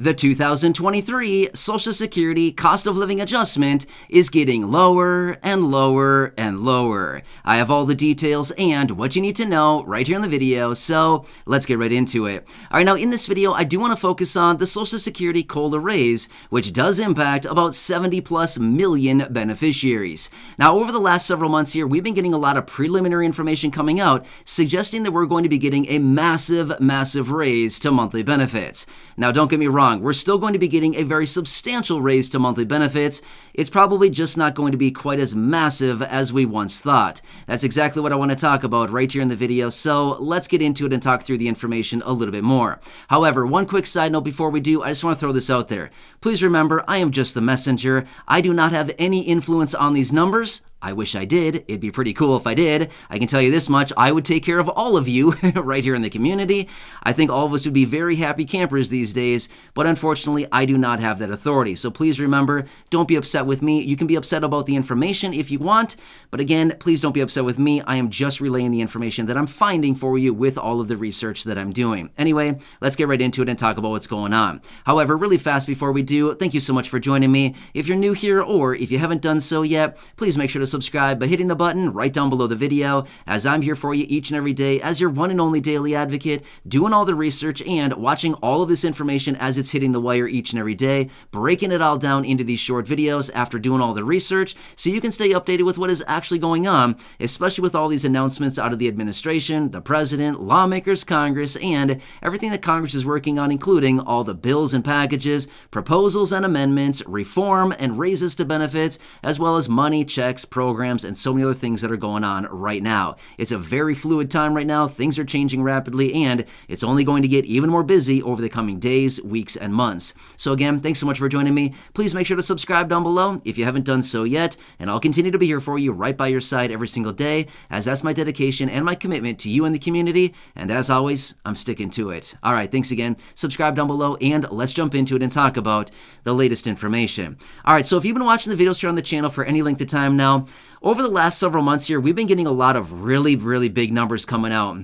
The 2023 Social Security cost of living adjustment is getting lower and lower and lower. I have all the details and what you need to know right here in the video, so let's get right into it. All right, now in this video, I do want to focus on the Social Security COLA raise, which does impact about 70 plus million beneficiaries. Now, over the last several months here, we've been getting a lot of preliminary information coming out suggesting that we're going to be getting a massive raise to monthly benefits. Now, don't get me wrong. We're still going to be getting a very substantial raise to monthly benefits. It's probably just not going to be quite as massive as we once thought. That's exactly what I want to talk about right here in the video, so let's get into it and talk through the information a little bit more. However, one quick side note before we do, I just want to throw this out there. Please remember, I am just the messenger. I do not have any influence on these numbers. I wish I did. It'd be pretty cool if I did. I can tell you this much, I would take care of all of you right here in the community. I think all of us would be very happy campers these days, but unfortunately, I do not have that authority. So please remember, don't be upset with me. You can be upset about the information if you want, but again, please don't be upset with me. I am just relaying the information that I'm finding for you with all of the research that I'm doing. Anyway, let's get right into it and talk about what's going on. However, really fast before we do, thank you so much for joining me. If you're new here or if you haven't done so yet, please make sure to subscribe by hitting the button right down below the video, as I'm here for you each and every day as your one and only daily advocate, doing all the research and watching all of this information as it's hitting the wire each and every day, breaking it all down into these short videos after doing all the research so you can stay updated with what is actually going on, especially with all these announcements out of the administration, the president, lawmakers, Congress, and everything that Congress is working on, including all the bills and packages, proposals and amendments, reform and raises to benefits, as well as money, checks, programs, and so many other things that are going on right now. It's a very fluid time right now. Things are changing rapidly, and it's only going to get even more busy over the coming days, weeks, and months. So again, thanks so much for joining me. Please make sure to subscribe down below if you haven't done so yet, and I'll continue to be here for you right by your side every single day, as that's my dedication and my commitment to you and the community, and as always, I'm sticking to it. All right, thanks again. Subscribe down below, and let's jump into it and talk about the latest information. All right, so if you've been watching the videos here on the channel for any length of time now, over the last several months here, we've been getting a lot of really big numbers coming out,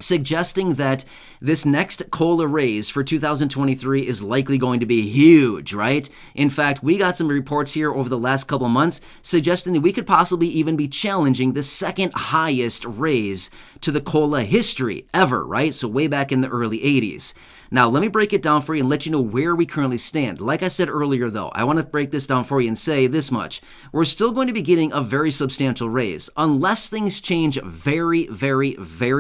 suggesting that this next COLA raise for 2023 is likely going to be huge, right? In fact, we got some reports here over the last couple months suggesting that we could possibly even be challenging the second highest raise to the COLA history ever, right? So way back in the early 80s. Now, let me break it down for you and let you know where we currently stand. Like I said earlier, though, I want to break this down for you and say this much. We're still going to be getting a very substantial raise. Unless things change very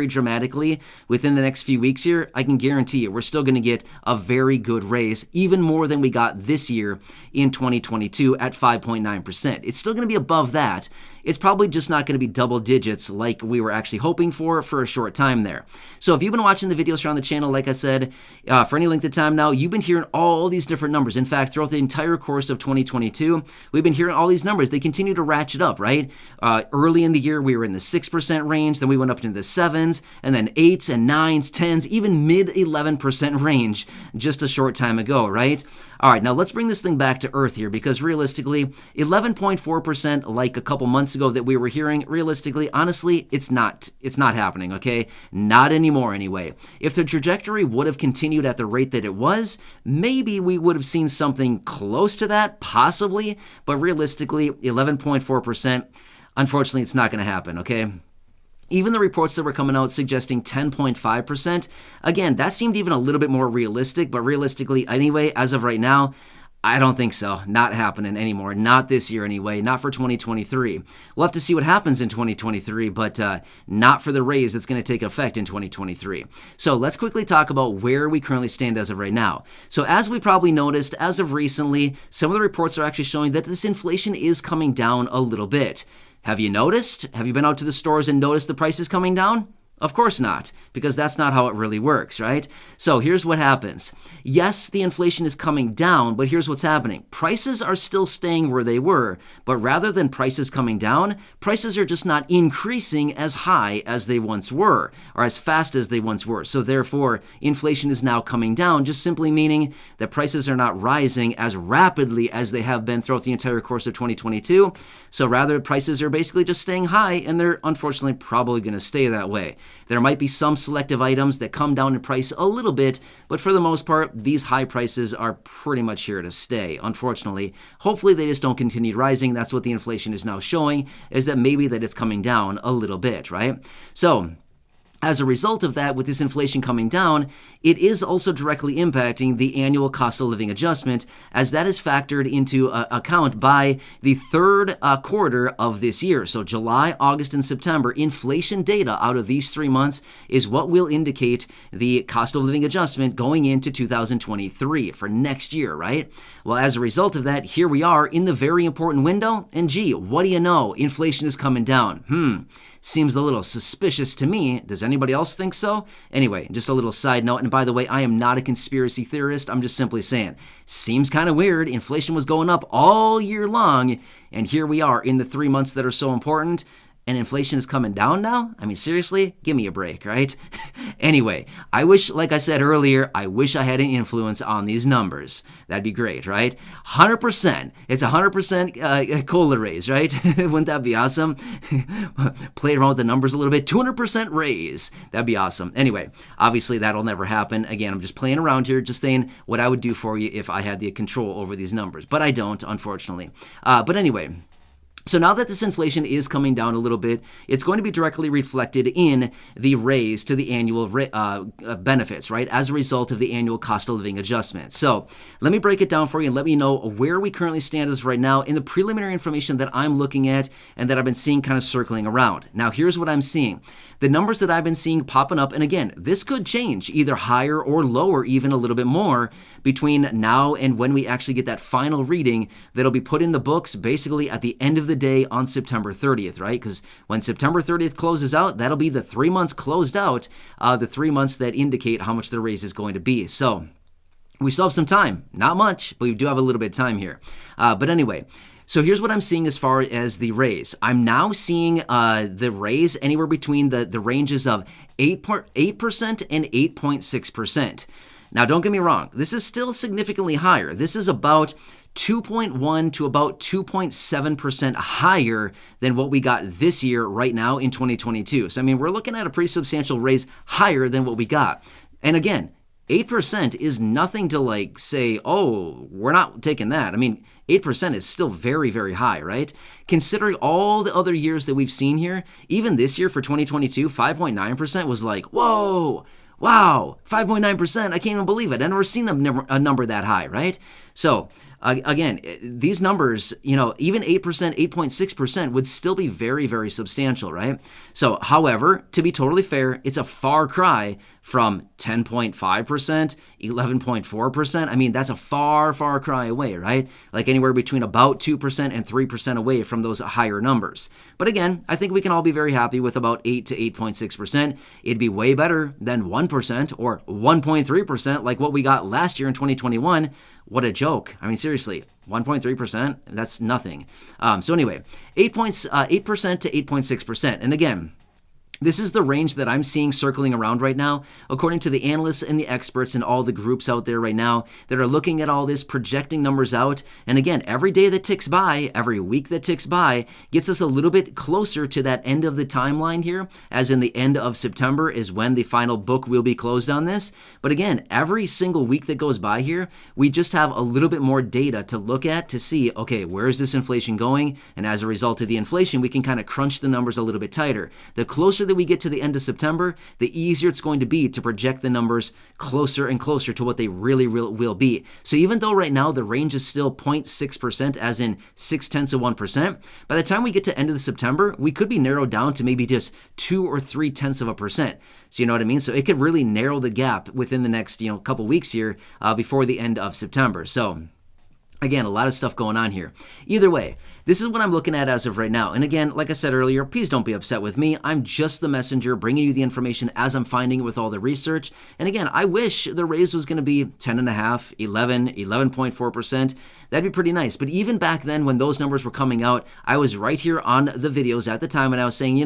dramatically within the next few weeks here, I can guarantee you we're still going to get a very good raise, even more than we got this year in 2022 at 5.9%. It's still going to be above that. It's probably just not going to be double digits like we were actually hoping for a short time there. So if you've been watching the videos here on the channel, like I said, for any length of time now, you've been hearing all these different numbers. In fact, throughout the entire course of 2022, we've been hearing all these numbers. They continue to ratchet up, right? Early in the year, we were in the 6% range, then we went up into the 7s, and then 8s and 9s, 10s, even mid 11% range just a short time ago, right? All right, now let's bring this thing back to earth here, because realistically, 11.4% like a couple months ago that we were hearing, realistically, honestly, it's not happening, okay? Not anymore anyway. If the trajectory would have continued at the rate that it was, maybe we would have seen something close to that, possibly, but realistically, 11.4%, unfortunately, it's not going to happen, okay? Even the reports that were coming out suggesting 10.5%, again, that seemed even a little bit more realistic, but realistically, anyway, as of right now, I don't think so. Not happening anymore. Not this year anyway. Not for 2023. We'll have to see what happens in 2023, but not for the raise that's going to take effect in 2023. So let's quickly talk about where we currently stand as of right now. So as we probably noticed, as of recently, some of the reports are actually showing that this inflation is coming down a little bit. Have you noticed? Have you been out to the stores and noticed the prices coming down? Of course not, because that's not how it really works, right? So here's what happens. Yes, the inflation is coming down, but here's what's happening. Prices are still staying where they were, but rather than prices coming down, prices are just not increasing as high as they once were, or as fast as they once were. So therefore, inflation is now coming down, just simply meaning that prices are not rising as rapidly as they have been throughout the entire course of 2022. So rather, prices are basically just staying high, and they're unfortunately probably going to stay that way. There might be some selective items that come down in price a little bit, but for the most part, these high prices are pretty much here to stay, unfortunately. Hopefully they just don't continue rising. That's what the inflation is now showing, is that maybe that it's coming down a little bit, right? So as a result of that, with this inflation coming down, it is also directly impacting the annual cost of living adjustment, as that is factored into account by the third quarter of this year. So July, August, and September, inflation data out of these 3 months is what will indicate the cost of living adjustment going into 2023 for next year, right? Well, as a result of that, here we are in the very important window, and gee, what do you know? Inflation is coming down. Seems a little suspicious to me. Does anybody else think so? Anyway, just a little side note. And by the way, I am not a conspiracy theorist. I'm just simply saying, seems kind of weird. Inflation was going up all year long, and here we are in the 3 months that are so important, and inflation is coming down now? I mean, seriously? Give me a break, right? Anyway, I wish, like I said earlier, I wish I had an influence on these numbers. That'd be great, right? 100%. It's 100% COLA raise, right? Wouldn't that be awesome? Play around with the numbers a little bit. 200% raise. That'd be awesome. Anyway, obviously that'll never happen. Again, I'm just playing around here, just saying what I would do for you if I had the control over these numbers. But I don't, unfortunately. But anyway, so now that this inflation is coming down a little bit, it's going to be directly reflected in the raise to the annual benefits, right, as a result of the annual cost of living adjustment. So let me break it down for you and let me know where we currently stand as of right now in the preliminary information that I'm looking at and that I've been seeing kind of circling around. Now, here's what I'm seeing. The numbers that I've been seeing popping up, and again, this could change either higher or lower even a little bit more between now and when we actually get that final reading that'll be put in the books basically at the end of the day on September 30th, right? Because when September 30th closes out, that'll be the 3 months closed out, the 3 months that indicate how much the raise is going to be. So we still have some time. Not much, but we do have a little bit of time here. But anyway, so here's what I'm seeing as far as the raise. I'm now seeing the raise anywhere between the ranges of 8% and 8.6%. Now, don't get me wrong. This is still significantly higher. This is about 2.1 to about 2.7% higher than what we got this year right now in 2022. So, I mean, we're looking at a pretty substantial raise higher than what we got. And again, 8% is nothing to like say, oh, we're not taking that. I mean, 8% is still very, very high, right? Considering all the other years that we've seen here, even this year for 2022, 5.9% was like, whoa, wow, 5.9%. I can't even believe it. I've never seen a number that high, right? So again, these numbers, even 8%, 8.6% would still be very, very substantial, right? So, however, to be totally fair, it's a far cry from 10.5%, 11.4%. I mean, that's a far, far cry away, right? Like anywhere between about 2% and 3% away from those higher numbers. But again, I think we can all be very happy with about 8 to 8.6%. It'd be way better than 1% or 1.3% like what we got last year in 2021. What a joke. I mean, seriously, 1.3%, that's nothing. So anyway, 8% to 8.6%. And again, this is the range that I'm seeing circling around right now, according to the analysts and the experts and all the groups out there right now that are looking at all this, projecting numbers out. And again, every day that ticks by, every week that ticks by, gets us a little bit closer to that end of the timeline here, as in the end of September is when the final book will be closed on this. But again, every single week that goes by here, we just have a little bit more data to look at to see, okay, where is this inflation going? And as a result of the inflation, we can kind of crunch the numbers a little bit tighter. The closer that we get to the end of September, the easier it's going to be to project the numbers closer and closer to what they really will be. So even though right now the range is still 0.6%, as in 0.6%, by the time we get to end of September, we could be narrowed down to maybe just 2 or 0.3%. So you know what I mean? So it could really narrow the gap within the next couple weeks here before the end of September. So again, a lot of stuff going on here. Either way, this is what I'm looking at as of right now. And again, like I said earlier, please don't be upset with me. I'm just the messenger bringing you the information as I'm finding it with all the research. And again, I wish the raise was going to be 10.5, 11, 11.4%. That'd be pretty nice. But even back then when those numbers were coming out, I was right here on the videos at the time and I was saying,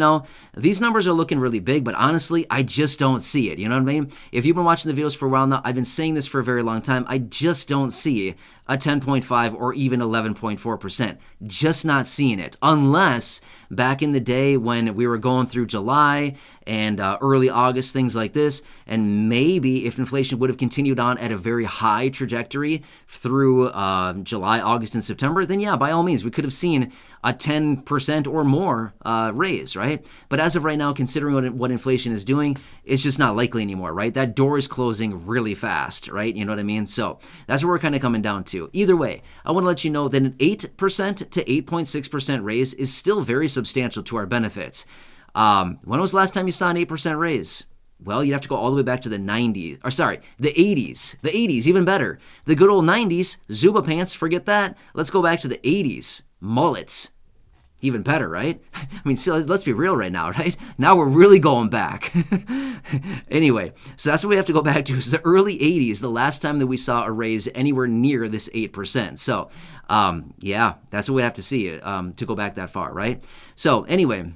these numbers are looking really big, but honestly, I just don't see it. You know what I mean? If you've been watching the videos for a while now, I've been saying this for a very long time. I just don't see a 10.5 or even 11.4%. Just not seeing it, unless back in the day when we were going through July and early August, things like this. And maybe if inflation would have continued on at a very high trajectory through July, August, and September, then yeah, by all means, we could have seen a 10% or more raise, right? But as of right now, considering what inflation is doing, it's just not likely anymore, right? That door is closing really fast, right? You know what I mean? So that's what we're kind of coming down to. Either way, I want to let you know that an 8% to 8.6% raise is still very substantial to our benefits. When was the last time you saw an 8% raise? Well, you'd have to go all the way back to the 90s, or sorry, the 80s. The 80s, even better. The good old 90s, Zuba pants, forget that. Let's go back to the 80s. Mullets. Even better, right? I mean, so let's be real right now, right? Now we're really going back. Anyway, so that's what we have to go back to is the early 80s, the last time that we saw a raise anywhere near this 8%. So, yeah, that's what we have to see to go back that far, right? So anyway,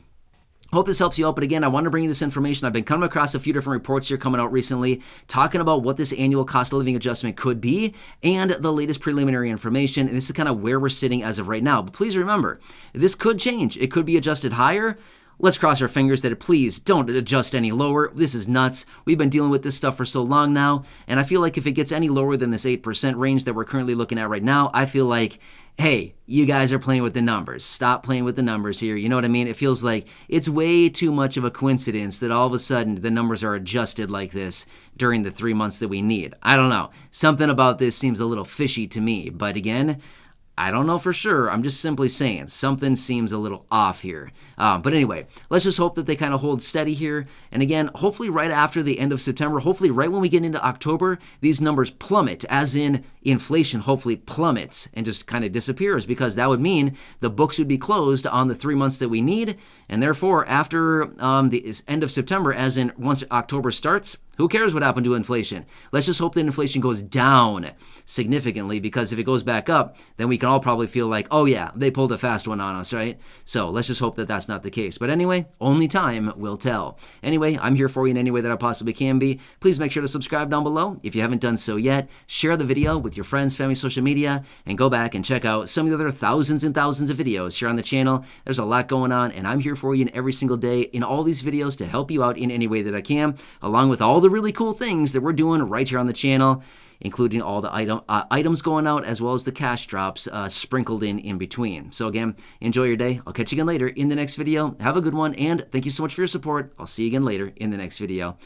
hope this helps you out. But again, I want to bring you this information. I've been coming across a few different reports here coming out recently talking about what this annual cost of living adjustment could be and the latest preliminary information. And this is kind of where we're sitting as of right now. But please remember, this could change. It could be adjusted higher. Let's cross our fingers that please don't adjust any lower. This is nuts. We've been dealing with this stuff for so long now. And I feel like if it gets any lower than this 8% range that we're currently looking at right now, I feel like, hey, you guys are playing with the numbers. Stop playing with the numbers here. You know what I mean? It feels like it's way too much of a coincidence that all of a sudden the numbers are adjusted like this during the 3 months that we need. I don't know. Something about this seems a little fishy to me. But again, I don't know for sure. I'm just simply saying something seems a little off here. But anyway, let's just hope that they kind of hold steady here. And again, hopefully right after the end of September, hopefully right when we get into October, these numbers plummet, as in inflation hopefully plummets and just kind of disappears, because that would mean the books would be closed on the 3 months that we need. And therefore, after the end of September, as in once October starts, who cares what happened to inflation? Let's just hope that inflation goes down significantly, because if it goes back up, then we can all probably feel like, oh yeah, they pulled a fast one on us, right? So let's just hope that that's not the case. But anyway, only time will tell. Anyway, I'm here for you in any way that I possibly can be. Please make sure to subscribe down below if you haven't done so yet. Share the video with your friends, family, social media, and go back and check out some of the other thousands and thousands of videos here on the channel. There's a lot going on, and I'm here for you in every single day in all these videos to help you out in any way that I can, along with all the really cool things that we're doing right here on the channel, including all the items going out as well as the cash drops sprinkled in between. So again, enjoy your day. I'll catch you again later in the next video. Have a good one, and thank you so much for your support. I'll see you again later in the next video.